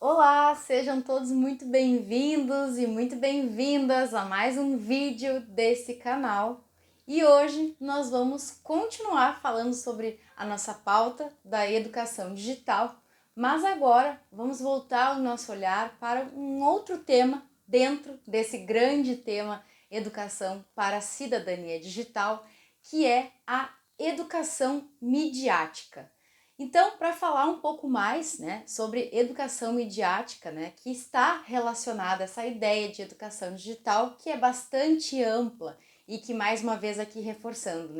Olá, sejam todos muito bem-vindos e muito bem-vindas a mais um vídeo desse canal. E hoje nós vamos continuar falando sobre a nossa pauta da educação digital, mas agora vamos voltar o nosso olhar para um outro tema dentro desse grande tema educação para a cidadania digital, que é a educação midiática. Então, para falar um pouco mais, sobre educação midiática, que está relacionada a essa ideia de educação digital, que é bastante ampla e que, mais uma vez aqui reforçando,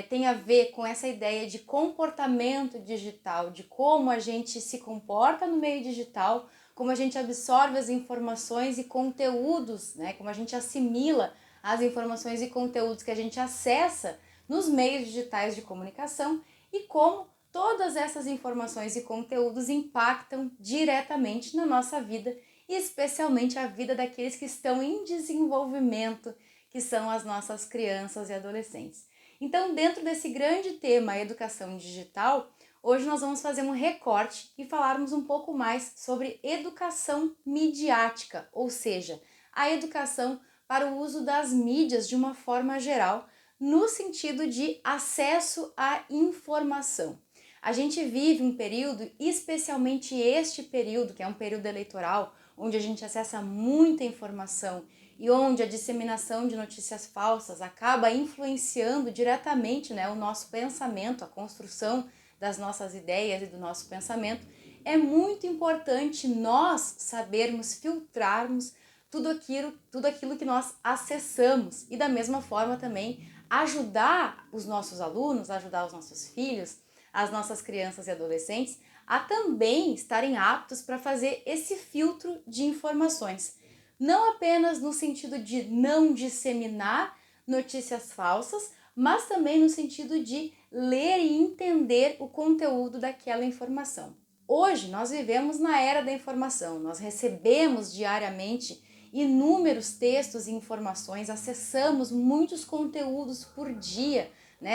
tem a ver com essa ideia de comportamento digital, de como a gente se comporta no meio digital, como a gente absorve as informações e conteúdos, como a gente assimila as informações e conteúdos que a gente acessa nos meios digitais de comunicação e como todas essas informações e conteúdos impactam diretamente na nossa vida e especialmente a vida daqueles que estão em desenvolvimento, que são as nossas crianças e adolescentes. Então, dentro desse grande tema, a educação digital, hoje nós vamos fazer um recorte e falarmos um pouco mais sobre educação midiática, ou seja, a educação para o uso das mídias de uma forma geral, no sentido de acesso à informação. A gente vive um período, especialmente este período, que é um período eleitoral, onde a gente acessa muita informação e onde a disseminação de notícias falsas acaba influenciando diretamente o nosso pensamento, a construção das nossas ideias e do nosso pensamento. É muito importante nós sabermos filtrarmos tudo aquilo que nós acessamos e da mesma forma também ajudar os nossos alunos, ajudar os nossos filhos, as nossas crianças e adolescentes a também estarem aptos para fazer esse filtro de informações. Não apenas no sentido de não disseminar notícias falsas, mas também no sentido de ler e entender o conteúdo daquela informação. Hoje nós vivemos na era da informação, nós recebemos diariamente inúmeros textos e informações, acessamos muitos conteúdos por dia,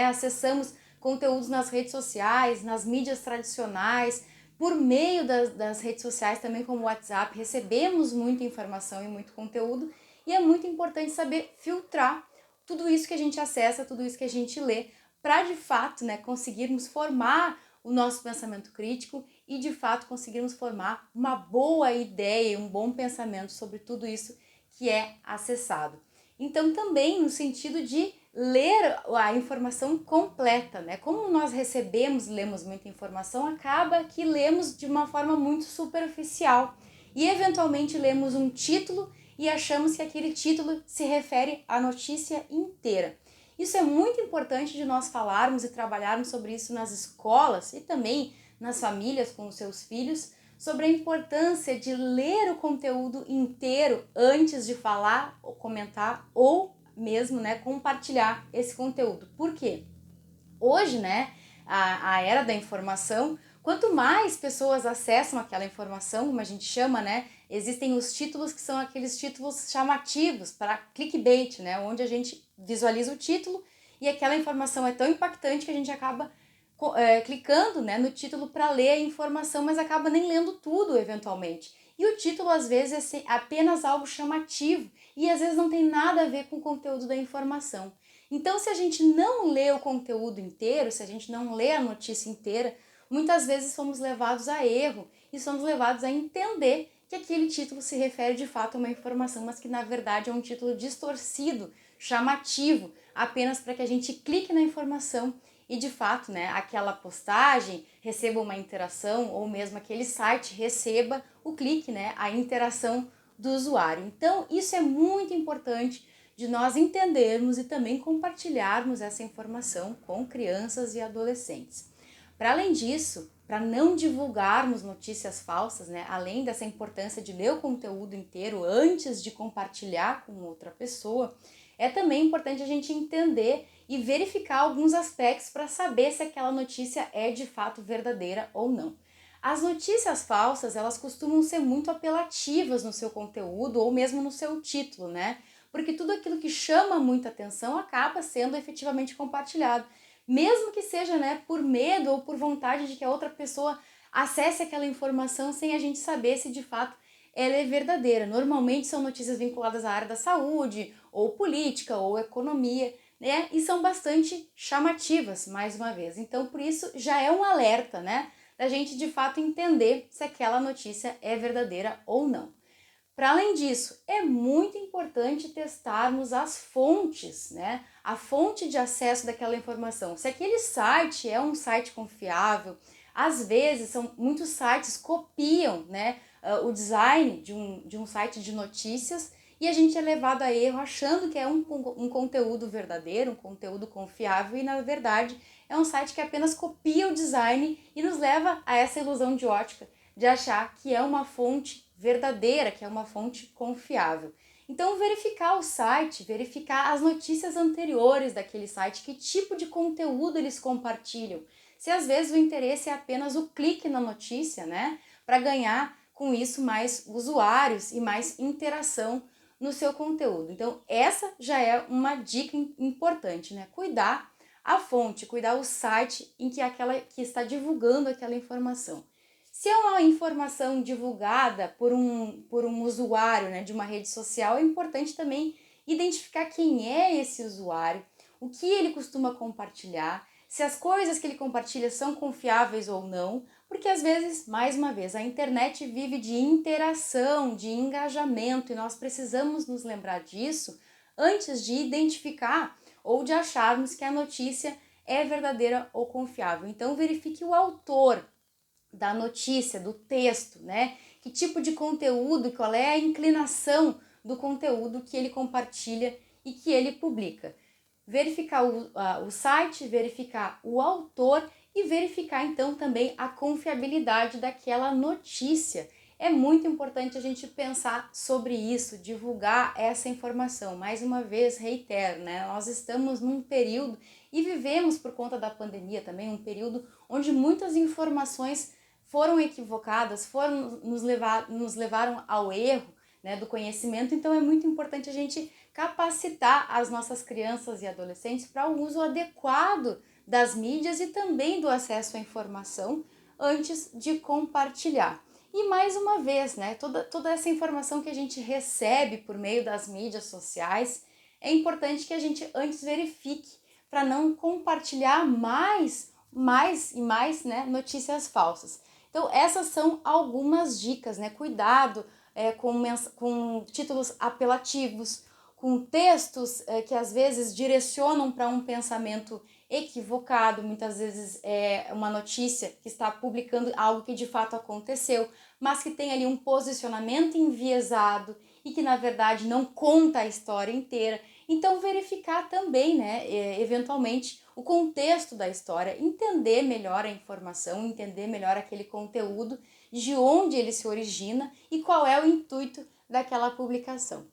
acessamos conteúdos nas redes sociais, nas mídias tradicionais, por meio das redes sociais também como o WhatsApp, recebemos muita informação e muito conteúdo e é muito importante saber filtrar tudo isso que a gente acessa, tudo isso que a gente lê, para de fato conseguirmos formar o nosso pensamento crítico e de fato conseguirmos formar uma boa ideia, um bom pensamento sobre tudo isso que é acessado. Então também no sentido de ler a informação completa, Como nós lemos muita informação, acaba que lemos de uma forma muito superficial e eventualmente lemos um título e achamos que aquele título se refere à notícia inteira. Isso é muito importante de nós falarmos e trabalharmos sobre isso nas escolas e também nas famílias com os seus filhos, sobre a importância de ler o conteúdo inteiro antes de falar ou comentar ou mesmo compartilhar esse conteúdo. Por quê? Hoje, a era da informação, quanto mais pessoas acessam aquela informação, como a gente chama, existem os títulos que são aqueles títulos chamativos para clickbait, onde a gente visualiza o título e aquela informação é tão impactante que a gente acaba clicando no título para ler a informação, mas acaba nem lendo tudo eventualmente. E o título às vezes é apenas algo chamativo e às vezes não tem nada a ver com o conteúdo da informação. Então, se a gente não lê o conteúdo inteiro, se a gente não lê a notícia inteira, muitas vezes somos levados a erro e somos levados a entender que aquele título se refere de fato a uma informação, mas que na verdade é um título distorcido, chamativo, apenas para que a gente clique na informação e de fato, aquela postagem receba uma interação ou mesmo aquele site receba o clique, a interação do usuário. Então, isso é muito importante de nós entendermos e também compartilharmos essa informação com crianças e adolescentes. Para além disso, para não divulgarmos notícias falsas, além dessa importância de ler o conteúdo inteiro antes de compartilhar com outra pessoa, é também importante a gente entender e verificar alguns aspectos para saber se aquela notícia é de fato verdadeira ou não. As notícias falsas, elas costumam ser muito apelativas no seu conteúdo ou mesmo no seu título, Porque tudo aquilo que chama muita atenção acaba sendo efetivamente compartilhado. Mesmo que seja por medo ou por vontade de que a outra pessoa acesse aquela informação sem a gente saber se de fato ela é verdadeira. Normalmente são notícias vinculadas à área da saúde, ou política, ou economia, né? E são bastante chamativas, mais uma vez. Então, por isso, já é um alerta, né? Da gente de fato entender se aquela notícia é verdadeira ou não. Para além disso, é muito importante testarmos as fontes, né? A fonte de acesso daquela informação. Se aquele site é um site confiável, às vezes muitos sites copiam, né, o design de um site de notícias e a gente é levado a erro achando que é um conteúdo verdadeiro, um conteúdo confiável e na verdade é um site que apenas copia o design e nos leva a essa ilusão de ótica de achar que é uma fonte verdadeira, que é uma fonte confiável. Então, verificar o site, verificar as notícias anteriores daquele site, que tipo de conteúdo eles compartilham. Se às vezes o interesse é apenas o clique na notícia, né? Para ganhar com isso mais usuários e mais interação no seu conteúdo. Então, essa já é uma dica importante, né? Cuidar a fonte, cuidar o site em que está divulgando aquela informação. Se é uma informação divulgada por um usuário, né, de uma rede social, é importante também identificar quem é esse usuário, o que ele costuma compartilhar, se as coisas que ele compartilha são confiáveis ou não, porque às vezes, mais uma vez, a internet vive de interação, de engajamento e nós precisamos nos lembrar disso antes de identificar ou de acharmos que a notícia é verdadeira ou confiável. Então verifique o autor da notícia, do texto, né? Que tipo de conteúdo, qual é a inclinação do conteúdo que ele compartilha e que ele publica. Verificar o site, verificar o autor e verificar então também a confiabilidade daquela notícia. É muito importante a gente pensar sobre isso, divulgar essa informação. Mais uma vez, reitero, né? Nós estamos num período e vivemos por conta da pandemia também um período onde muitas informações foram equivocadas, nos levaram ao erro, né, do conhecimento. Então é muito importante a gente capacitar as nossas crianças e adolescentes para o uso adequado das mídias e também do acesso à informação antes de compartilhar. E mais uma vez, né, toda essa informação que a gente recebe por meio das mídias sociais, é importante que a gente antes verifique para não compartilhar mais e mais, né, notícias falsas. Então essas são algumas dicas, né? Cuidado com títulos apelativos, com textos que às vezes direcionam para um pensamento equivocado, muitas vezes é uma notícia que está publicando algo que de fato aconteceu, mas que tem ali um posicionamento enviesado e que na verdade não conta a história inteira. Então verificar também, né, eventualmente, o contexto da história, entender melhor a informação, entender melhor aquele conteúdo, de onde ele se origina e qual é o intuito daquela publicação.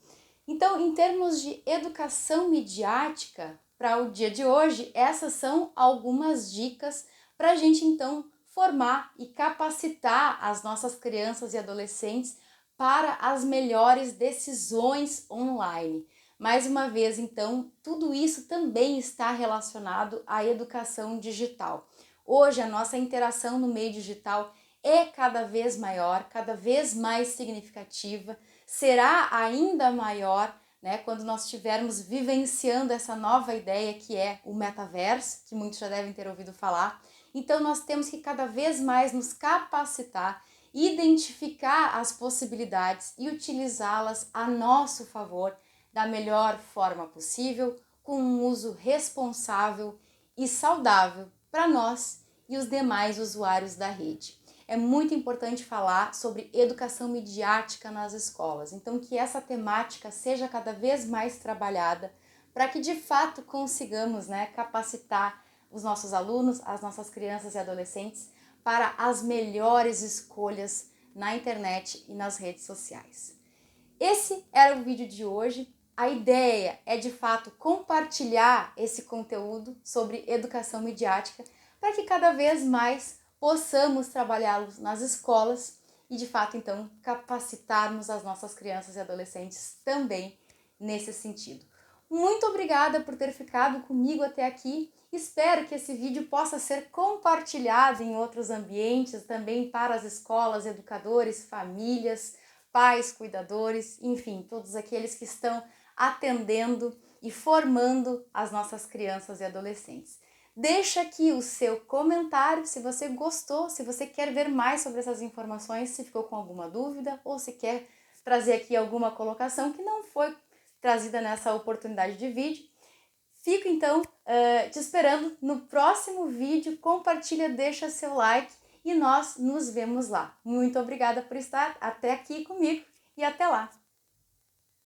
Então, em termos de educação midiática, para o dia de hoje, essas são algumas dicas para a gente então formar e capacitar as nossas crianças e adolescentes para as melhores decisões online. Mais uma vez, então, tudo isso também está relacionado à educação digital. Hoje, a nossa interação no meio digital é cada vez maior, cada vez mais significativa, será ainda maior, né, quando nós estivermos vivenciando essa nova ideia que é o metaverso, que muitos já devem ter ouvido falar. Então, nós temos que cada vez mais nos capacitar, identificar as possibilidades e utilizá-las a nosso favor da melhor forma possível, com um uso responsável e saudável para nós e os demais usuários da rede. É muito importante falar sobre educação midiática nas escolas, então que essa temática seja cada vez mais trabalhada para que de fato consigamos, né, capacitar os nossos alunos, as nossas crianças e adolescentes para as melhores escolhas na internet e nas redes sociais. Esse era o vídeo de hoje. A ideia é de fato compartilhar esse conteúdo sobre educação midiática para que cada vez mais possamos trabalhá-los nas escolas e de fato então capacitarmos as nossas crianças e adolescentes também nesse sentido. Muito obrigada por ter ficado comigo até aqui. Espero que esse vídeo possa ser compartilhado em outros ambientes, também para as escolas, educadores, famílias, pais, cuidadores, enfim, todos aqueles que estão atendendo e formando as nossas crianças e adolescentes. Deixa aqui o seu comentário se você gostou, se você quer ver mais sobre essas informações, se ficou com alguma dúvida ou se quer trazer aqui alguma colocação que não foi trazida nessa oportunidade de vídeo. Fico então te esperando no próximo vídeo. Compartilha, deixa seu like e nós nos vemos lá. Muito obrigada por estar até aqui comigo e até lá!